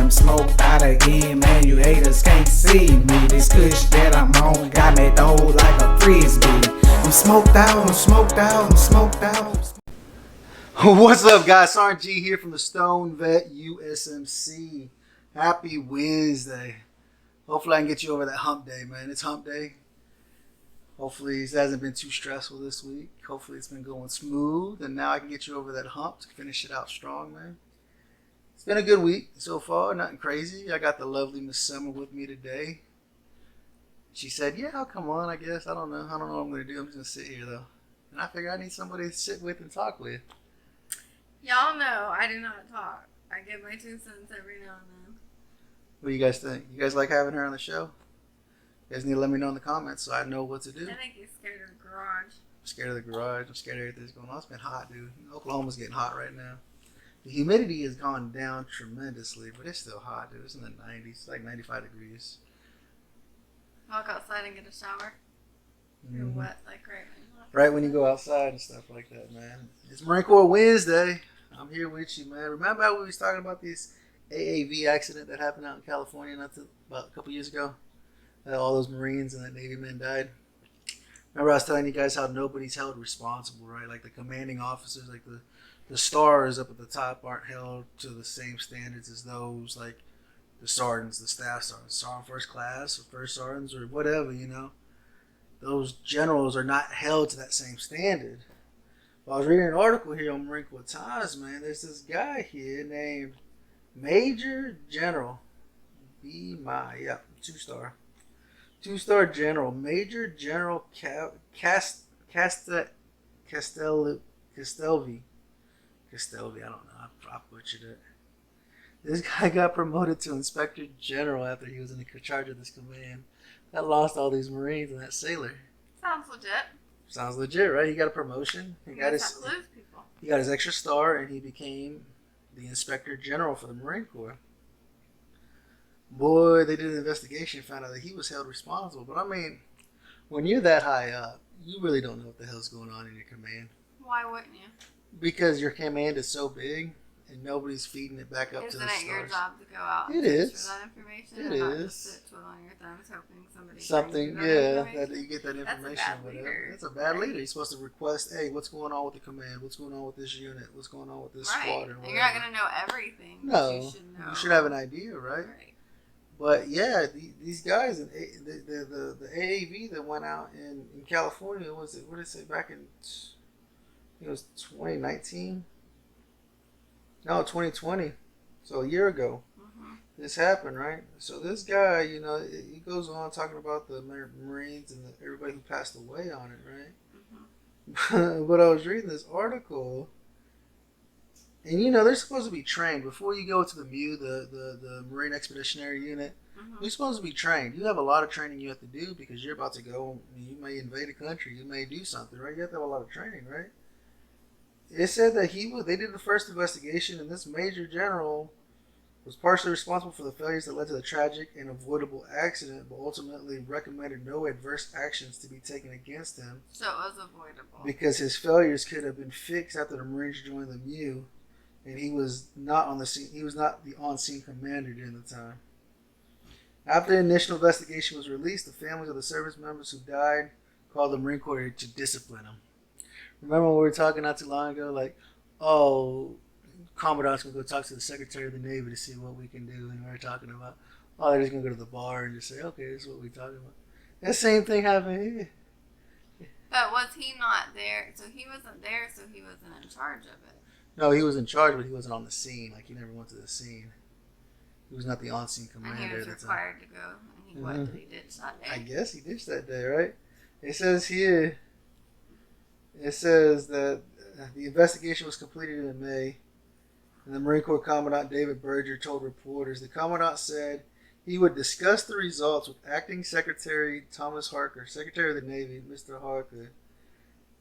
I'm smoked out again, man, you haters can't see me. This kush that I'm on got me throw like a frisbee. I'm smoked out, I'm smoked out, I'm smoked out. What's up, guys? Sergeant G here from the STONED VET USMC. Happy Wednesday. Hopefully I can get you over that hump day, man. It's hump day. Hopefully it hasn't been too stressful this week. Hopefully it's been going smooth, and now I can get you over that hump to finish it out strong, man. It's been a good week so far, nothing crazy. I got the lovely Miss Summer with me today. She said, yeah, I'll come on, I guess. I don't know what I'm going to do. I'm just going to sit here, though. And I figure I need somebody to sit with and talk with. Y'all know I do not talk. I give my 2 cents every now and then. What do you guys think? You guys like having her on the show? You guys need to let me know in the comments so I know what to do. I think he's scared of the garage. I'm scared of the garage. I'm scared of everything that's going on. It's been hot, dude. Oklahoma's getting hot right now. The humidity has gone down tremendously, but it's still hot, dude. It's in the 90s. It's like 95 degrees. Walk outside and get a shower. You're wet like right now. Right when you go outside and stuff like that, man. It's Marine Corps Wednesday. I'm here with you, man. Remember how we was talking about this AAV accident that happened out in California about a couple years ago? All those Marines and that Navy men died. Remember I was telling you guys how nobody's held responsible, right? Like the commanding officers, like the stars up at the top aren't held to the same standards as those, like the sergeants, the staff sergeants, sergeant first class, or first sergeants, or whatever, you know. Those generals are not held to that same standard. Well, I was reading an article here on Marine Corps Times, man. There's this guy here named Major General B-My, 2-star. 2-star General, Major General Castelvi. Castelvi, I don't know. I butchered it. This guy got promoted to Inspector General after he was in charge of this command. That lost all these Marines and that sailor. Sounds legit. Sounds legit, right? He got a promotion. He got his extra star, and he became the Inspector General for the Marine Corps. Boy, they did an investigation, found out that he was held responsible. But I mean, when you're that high up, you really don't know what the hell's going on in your command. Why wouldn't you? Because your command is so big, and nobody's feeding it back up to the stars. Isn't it your job to go out and fish for that information? It and is. Not just sit twiddling your thumbs hoping something, that you get that information. That's a bad leader. That's a bad leader. You're supposed to request, hey, what's going on with the command? What's going on with this unit? What's going on with this squadron? And you're not going to know everything. No. You should know. You should have an idea, right? But yeah, these guys, the AAV that went out in California, what did it say, back in, I think it was 2019? No, 2020. So a year ago. This happened, right? So this guy, you know, he goes on talking about the Marines and everybody who passed away on it, right? But I was reading this article, and you know, they're supposed to be trained before you go to the MU, the Marine Expeditionary Unit. You're supposed to be trained. You have a lot of training you have to do because you're about to go. You may invade a country. You may do something, right? You have to have a lot of training, right? It said that they did the first investigation, and this Major General was partially responsible for the failures that led to the tragic and avoidable accident, but ultimately recommended no adverse actions to be taken against him. So it was avoidable. Because his failures could have been fixed after the Marines joined the MU, and he was not on the scene. He was not the on-scene commander during the time. After the initial investigation was released, the families of the service members who died called the Marine Corps to discipline him. Remember when we were talking not too long ago, like, oh, Commandant's going to go talk to the Secretary of the Navy to see what we can do. And we were talking about, oh, they're just going to go to the bar and just say, okay, this is what we're talking about. That same thing happened here. But was he not there? So he wasn't there, so he wasn't in charge of it. No, he was in charge, but he wasn't on the scene. Like, he never went to the scene. He was not the on-scene commander. And he was required to go. And what did he ditch that day? I guess he ditched that day, right? It says here, that the investigation was completed in May. And the Marine Corps Commandant David Berger told reporters the Commandant said he would discuss the results with Acting Secretary Thomas Harker. Secretary of the Navy, Mr. Harker,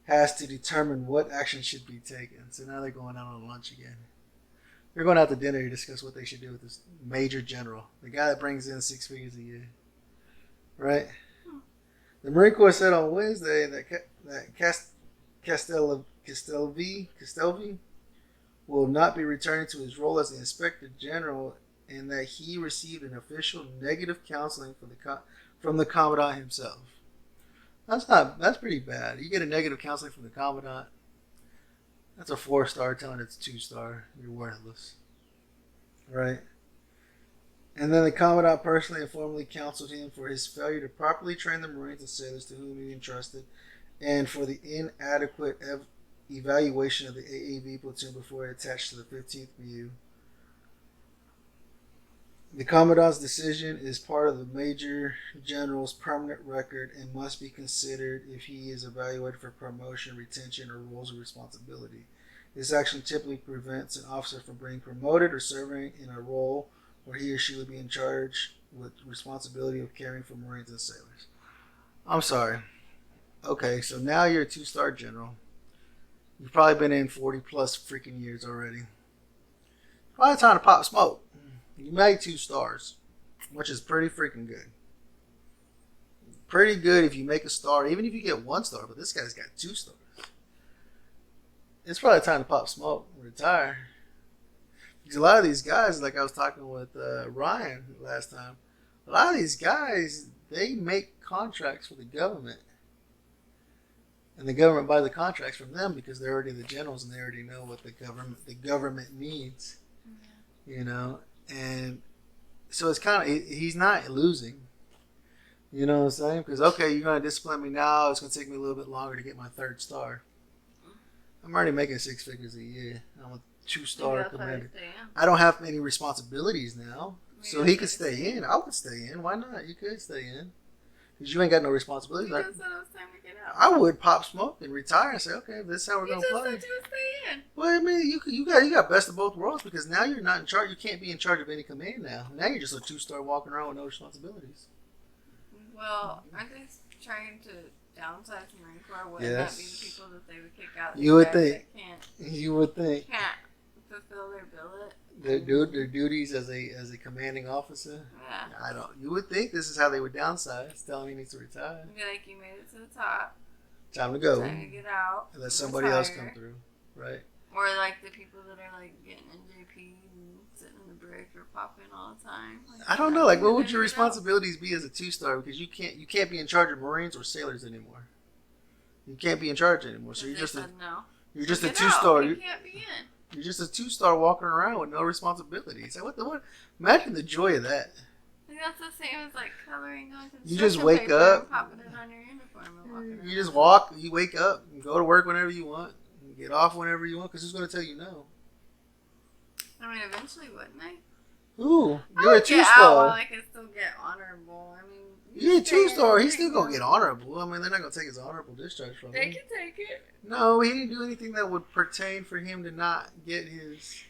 has to determine what action should be taken. So now they're going out on lunch again. They're going out to dinner to discuss what they should do with this Major General, the guy that brings in 6 figures a year. Right? The Marine Corps said on Wednesday that Castelvi will not be returning to his role as the Inspector General and that he received an official negative counseling from the commandant himself. That's pretty bad. You get a negative counseling from the commandant. That's a 4-star telling it's a 2-star. You're worthless. Right? And then the commandant personally and formally counseled him for his failure to properly train the Marines and sailors to whom he entrusted, and for the inadequate evaluation of the AAV platoon before it attached to the 15th BU. The commandant's decision is part of the Major General's permanent record and must be considered if he is evaluated for promotion, retention, or roles of responsibility. This action typically prevents an officer from being promoted or serving in a role where he or she would be in charge with responsibility of caring for Marines and sailors. I'm sorry. Okay, so now you're a 2-star general. You've probably been in 40 plus freaking years already. Probably time to pop smoke. You made 2 stars, which is pretty freaking good. Pretty good if you make a star, even if you get 1 star, but this guy's got 2 stars. It's probably time to pop smoke and retire. Because a lot of these guys, like I was talking with Ryan last time, a lot of these guys, they make contracts for the government. And the government buys the contracts from them because they're already the generals and they already know what the government needs. Yeah. You know? And so it's kind of, he's not losing. You know what I'm saying? Because, okay, you're going to discipline me now. It's going to take me a little bit longer to get my 3rd star. I'm already making 6 figures a year. I'm a 2-star commander. I don't have any responsibilities now. So he could stay in. I would stay in. Why not? You could stay in. Because you ain't got no responsibilities. You just said it was time to get out. I would pop smoke and retire and say, okay, this is how we're going to play. You just said you would stay in. Well, I mean, you got best of both worlds because now you're not in charge. You can't be in charge of any command now. Now you're just a 2-star walking around with no responsibilities. Well, aren't they trying to downsize the Marine Corps? Wouldn't that be the people that they would kick out? You would think. Can't fulfill their billet. Their duties as a commanding officer. Yeah. You would think this is how they would downsize. Tell him he needs to retire. Be like, you made it to the top. Time to go. Time to get out. And let somebody else come through. Right. Or like the people that are like getting NJP and sitting in the brig or popping all the time. Like, I don't know. Like, what would your responsibilities be as a 2-star? Because you can't be in charge of Marines or sailors anymore. You can't be in charge anymore. So you're just a 2-star. You can't be in. You're just a 2-star walking around with no responsibilities. Like, what? Imagine the joy of that. I think that's the same as like coloring on construction You just wake up, and popping it on your uniform and walking around. You just walk. You wake up and go to work whenever you want. And get off whenever you want. Because who's going to tell you no? I mean, eventually, wouldn't I? Ooh, you're a 2-star. While I can still get honorable. I mean, you're a 2-star. He's still gonna get honorable. I mean, they're not gonna take his honorable discharge from him. They can take it. No, he didn't do anything that would pertain for him to not get his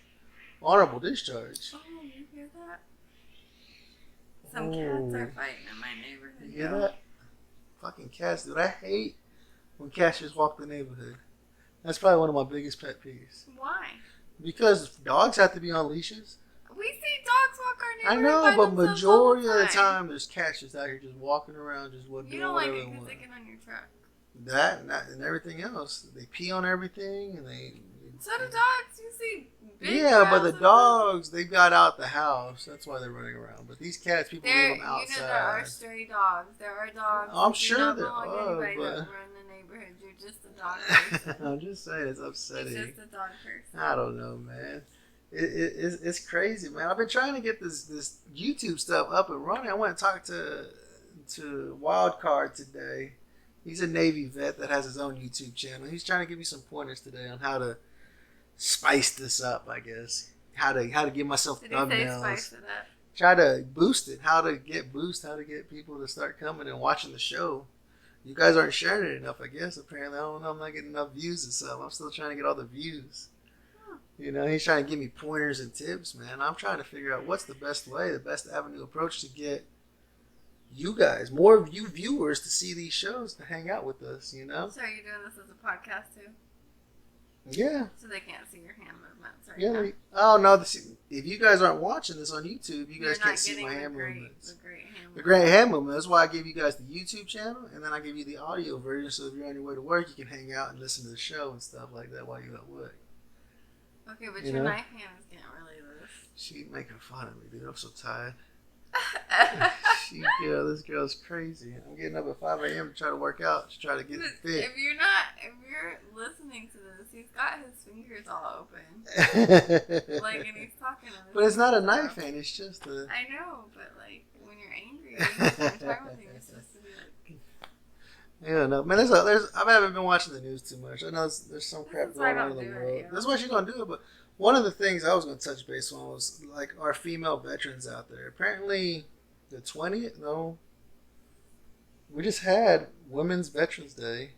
honorable discharge. Oh, you hear that? Some cats are fighting in my neighborhood. You hear that? Fucking cats, dude. I hate when cats just walk the neighborhood. That's probably one of my biggest pet peeves. Why? Because dogs have to be on leashes. We see dogs walk our I neighborhood. know, but majority of the time, there's cats just out here just walking around, just doing You don't whatever like they it because want. they get on your truck. That and everything else. They pee on everything, and they. So do dogs. You see big Yeah, but the piles of dogs, they got out the house. That's why they're running around. But these cats, people leave them outside. You know, there are stray dogs. There are dogs. I'm that sure do not there belong to are, anybody but- that run the neighborhood. You're just a dog person. I'm just saying, it's upsetting. You're just a dog person. I don't know, man. It's crazy, man. I've been trying to get this YouTube stuff up and running. I went and talked to Wildcard today. He's a Navy vet that has his own YouTube channel. He's trying to give me some pointers today on how to spice this up, I guess. How to give myself Did he say thumbnails. spice it up? Try to boost it. How to get people to start coming and watching the show. You guys aren't sharing it enough, I guess. Apparently, I don't know. I'm not getting enough views and stuff. I'm still trying to get all the views. You know, he's trying to give me pointers and tips, man. I'm trying to figure out what's the best way, the best avenue approach to get you guys, more of you viewers to see these shows, to hang out with us, you know? So are you doing this as a podcast too? Yeah. So they can't see your hand movements right Yeah. now? Oh, no. If you guys aren't watching this on YouTube, you guys You're not can't see getting my the hand great- movements. The great hand The great hand movement. That's why I gave you guys the YouTube channel, and then I give you the audio version, so if you're on your way to work, you can hang out and listen to the show and stuff like that while you're at work. Okay, but You your know? knife hand is getting really loose. She making fun of me, dude. I'm so tired. This girl's crazy. I'm getting up at 5 a.m. to try to work out. To try to get fit. If you're listening to this, he's got his fingers all open. Like, and he's talking to But it's not a knife hand, it's just a... I know, but like, when you're angry, you're talking with him, it's just to be like... Yeah, no, man, I haven't been watching the news too much. I know there's some crap going on in the world. Yeah. That's why she don't do it, but one of the things I was going to touch base on was, like, our female veterans out there. Apparently, the 20th, no, we just had Women's Veterans Day,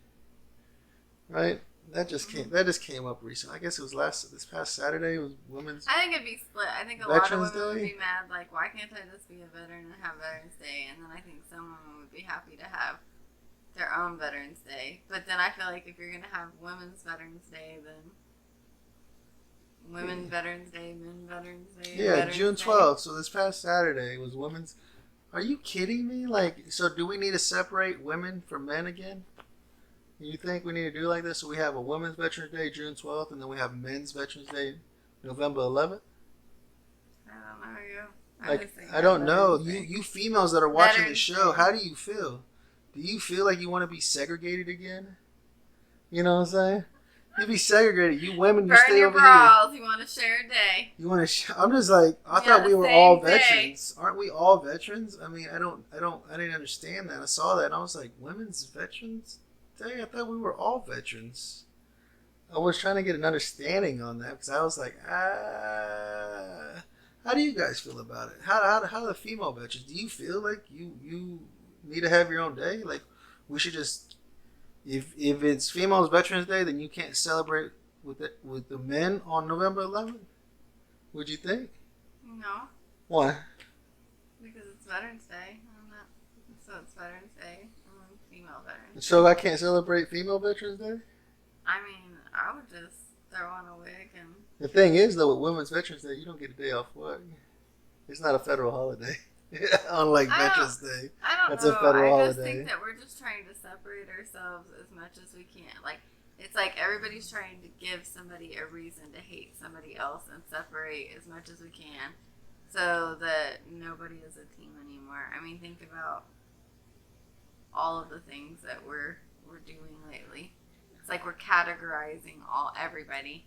right? That just came up recently. I guess it was this past Saturday was Women's. I think it'd be split. I think a Veterans lot of women would Day? be mad, like, why can't I just be a veteran and have Veterans Day? And then I think some women would be happy to have their own Veterans Day. But then I feel like if you're gonna have Women's Veterans Day, then Women's Veterans Day, Men Veterans Day. Yeah, Veterans June Day. 12th. So this past Saturday was Women's. Are you kidding me? Like, so do we need to separate women from men again? You think we need to do like this? So we have a Women's Veterans Day, June 12th, and then we have Men's Veterans Day, November 11th? I don't know you. Like, I don't know. You females that are watching the show, how do you feel? Do you feel like you want to be segregated again? You know what I'm saying? You be segregated. You women, you Burn stay your over bras. You want to share a day. here. You want to? I'm just like, I Yeah, thought we the were all same day. veterans. Aren't we all veterans? I mean, I didn't understand that. I saw that and I was like, Women's Veterans Day. I thought we were all veterans. I was trying to get an understanding on that because I was like, how do you guys feel about it? How the female veterans? Do you feel like you need to have your own day? Like, we should just, if it's Females Veterans Day, then you can't celebrate with the men on November 11th? Would you think? No, Why? because it's Veterans Day. So it's Veterans Day. Female Veterans. So I can't celebrate Female Veterans Day? I mean, I would just throw on a wig and... The thing is, though, with Women's Veterans Day, you don't get a day off work. It's not a federal holiday. Unlike Veterans Day. I don't That's know. a federal I just holiday. think that we're just trying to separate ourselves as much as we can. Like, it's like everybody's trying to give somebody a reason to hate somebody else and separate as much as we can so that nobody is a team anymore. I mean, think about all of the things that we're doing lately. It's like we're categorizing everybody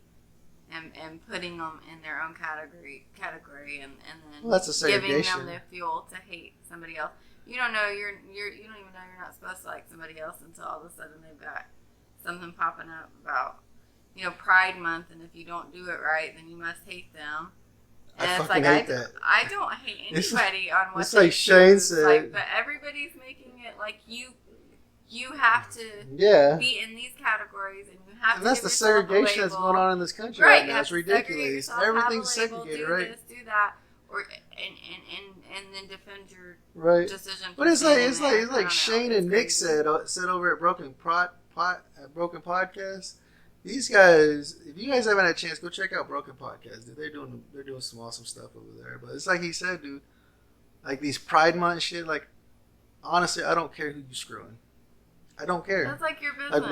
and putting them in their own category and then Well, that's a giving segregation. them the fuel to hate somebody else. You don't know you don't even know you're not supposed to like somebody else until all of a sudden they've got something popping up about Pride Month, and if you don't do it right, then you must hate them. And I it's fucking like hate that. I don't hate anybody on what it's they like Shane choose, said. like, but everybody's making it like you have to Yeah. be in these categories, and you have And to that's give the yourself a segregation that's label. going on in this country Right, right you now. have It's to segregate ridiculous. yourself, Everything's have a label, segregated, do right? this, do that, or and then defend your Right. decision. But for it's like standing there. I don't know, Shane it's and Nick crazy. said over at Broken Podcast. These guys, if you guys haven't had a chance, go check out Broken Podcast. Dude, they're doing some awesome stuff over there. But it's like he said, dude, like these Pride Month shit. Like, honestly, I don't care who you're screwing. I don't care. That's like your business. Like,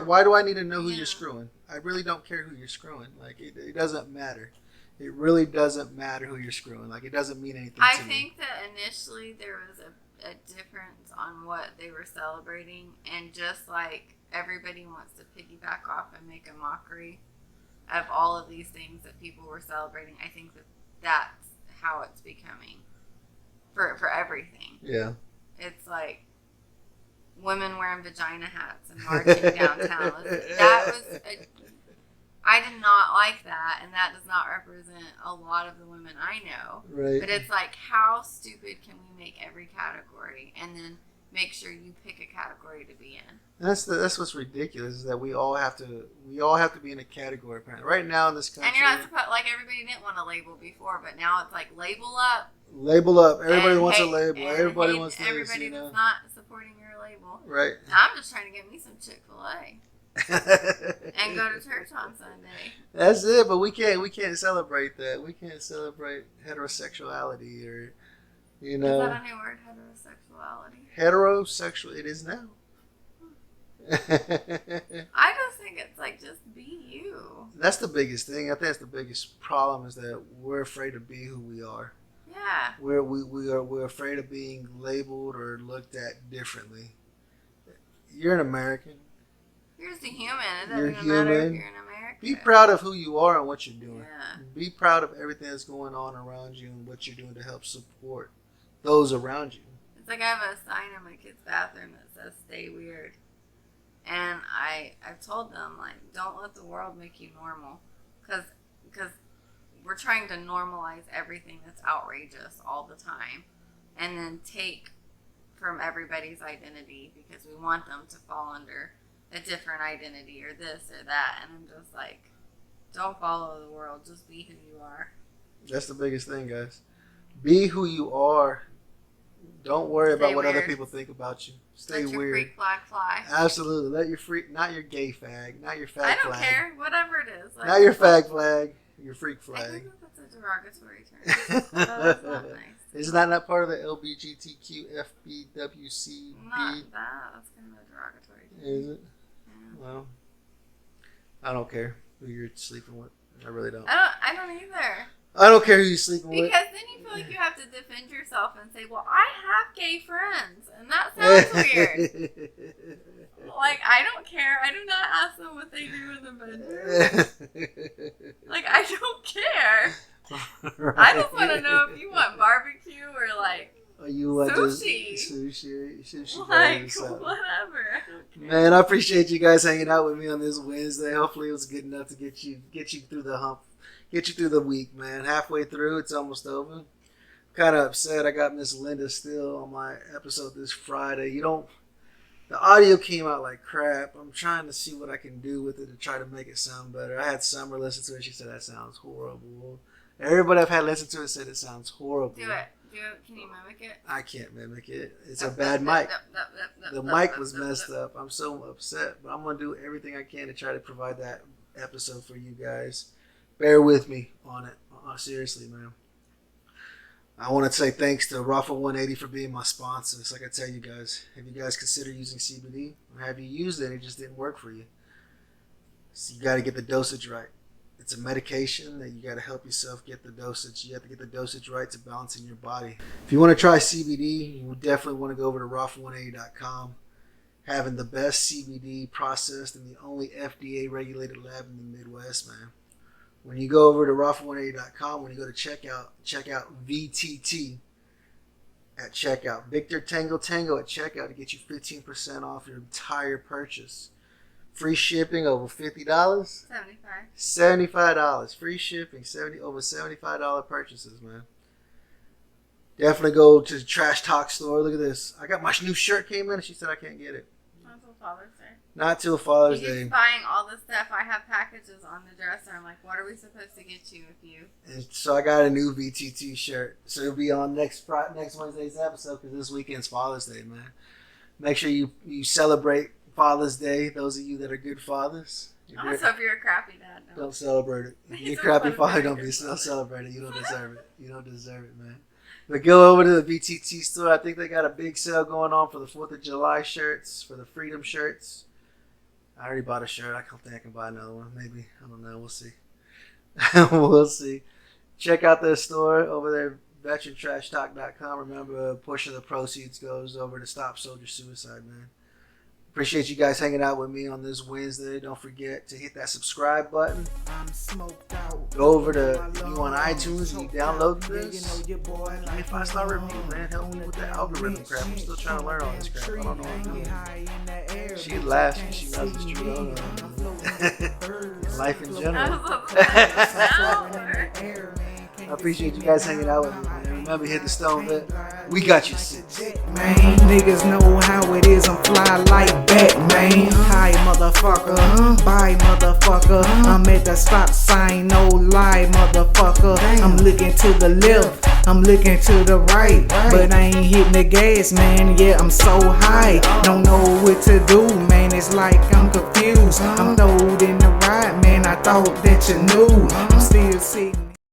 why do I need to know who you're screwing? I really don't care who you're screwing. Like, it doesn't matter. It really doesn't matter who you're screwing. Like, it doesn't mean anything I to me. think that initially there was a difference on what they were celebrating, and just like everybody wants to piggyback off and make a mockery of all of these things that people were celebrating, I think that's how it's becoming for everything. Yeah. It's like women wearing vagina hats and marching downtown. I did not like that, and that does not represent a lot of the women I know. Right. But it's like, how stupid can we make every category and then make sure you pick a category to be in? That's what's ridiculous is that we all have to be in a category. Apparently, right now in this country, And you're not supposed, like, everybody didn't want a label before, but now it's like label up. label up. Everybody and wants a hate- label. and Everybody hate wants this. everybody You know? that's not supporting your label. Right. I'm just trying to get me some Chick-fil-A and go to church on Sunday. That's it. But we can't celebrate that. We can't celebrate heterosexuality or, Is that a new word, heterosexuality? heterosexual. It is now. I just think it's like, just be you. That's the biggest thing. I think that's the biggest problem is that we're afraid to be who we are. Yeah. We're afraid of being labeled or looked at differently. You're an American. You're just a human. It You're doesn't matter if human. you're in America. Be proud of who you are and what you're doing. Yeah. Be proud of everything that's going on around you and what you're doing to help support those around you. It's like I have a sign in my kid's bathroom that says "Stay weird," and I've told them, like, don't let the world make you normal, because we're trying to normalize everything that's outrageous all the time, and then take from everybody's identity because we want them to fall under a different identity or this or that. And I'm just like, don't follow the world, just be who you are. That's the biggest thing, guys. Be who you are. Don't worry about what other people think about you. Stay Let your weird. freak flag fly. Absolutely. Let your freak, not your gay fag, not your fag flag. I don't care, whatever it is. Like, Not your fag flag, your freak I flag. think that's a derogatory term. That's not nice. Isn't that not part of the LGBTQ FBWCB? Not that. That's kind of a derogatory term. Is it? Yeah. Well, I don't care who you're sleeping with. I really don't. I don't either. I don't care who you're sleeping with. Because then you feel like you have to defend yourself and say, well, I have gay friends. And that sounds weird. Like, I don't care. I do not ask them what they do in the bedroom. Like, I don't care. Right. I just want to know if you want barbecue or, like, You want sushi. Sushi. Like, whatever. Man, I appreciate you guys hanging out with me on this Wednesday. Hopefully it was good enough to get you through the hump. Get you through the week, man. Halfway through, it's almost over. Kind of upset. I got Miss Linda still on my episode this Friday. The audio came out like crap. I'm trying to see what I can do with it to try to make it sound better. I had Summer listen to it. She said that sounds horrible. Everybody I've had listen to it said it sounds horrible. Do it. Can you mimic it? I can't mimic it. It's a bad mic. The mic was messed up. I'm so upset, but I'm gonna do everything I can to try to provide that episode for you guys. Bear with me on it. Seriously, man. I want to say thanks to Rafa 180 for being my sponsor. It's like I tell you guys, have you guys considered using CBD? Or have you used it and it just didn't work for you? So you got to get the dosage right. It's a medication that you got to help yourself get the dosage. You have to get the dosage right to balance in your body. If you want to try CBD, you definitely want to go over to rafa180.com. Having the best CBD processed in the only FDA regulated lab in the Midwest, man. When you go over to rafa180.com, when you go to checkout, check out VTT at checkout. Victor Tango Tango at checkout to get you 15% off your entire purchase. Free shipping over $50. $75. Free shipping, over $75 purchases, man. Definitely go to the Trash Talk store. Look at this. I got my new shirt came in and she said I can't get it. Not till Father's Day. Not till Father's You're Day. just buying all the stuff. I have packages on the dresser. I'm like, what are we supposed to get you if you... And so I got a new VTT shirt. So it'll be on next Wednesday's episode because this weekend's Father's Day, man. Make sure you celebrate Father's Day. Those of you that are good fathers. Also, if you're a crappy dad, Don't celebrate it. If you're a crappy father, don't celebrate it. You don't deserve it. You don't deserve it, man. But go over to the VTT store. I think they got a big sale going on for the 4th of July shirts, for the Freedom shirts. I already bought a shirt. I don't think I can buy another one. Maybe. I don't know. We'll see. We'll see. Check out their store over there, veterantrashtalk.com. Remember, a portion of the proceeds goes over to Stop Soldier Suicide, man. Appreciate you guys hanging out with me on this Wednesday. Don't forget to hit that subscribe button. Go over to, if you on iTunes and you download this, give me a 5-star review, man. Help me with the algorithm crap. I'm still trying to learn all this crap. I don't know what I'm doing. She laughs because she knows it's true. Life in general. I appreciate you guys hanging out with me, man. Remember, hit the Stone Vet. We got you 6. Man, niggas know how it is. I'm fly like Batman. Hi, motherfucker. Bye, motherfucker. I'm at the stop sign. No lie, motherfucker. I'm looking to the left. I'm looking to the right. But I ain't hitting the gas, man. Yeah, I'm so high. Don't know what to do, man. It's like I'm confused. I'm throwed in the ride, man. I thought that you knew. I'm still sitting.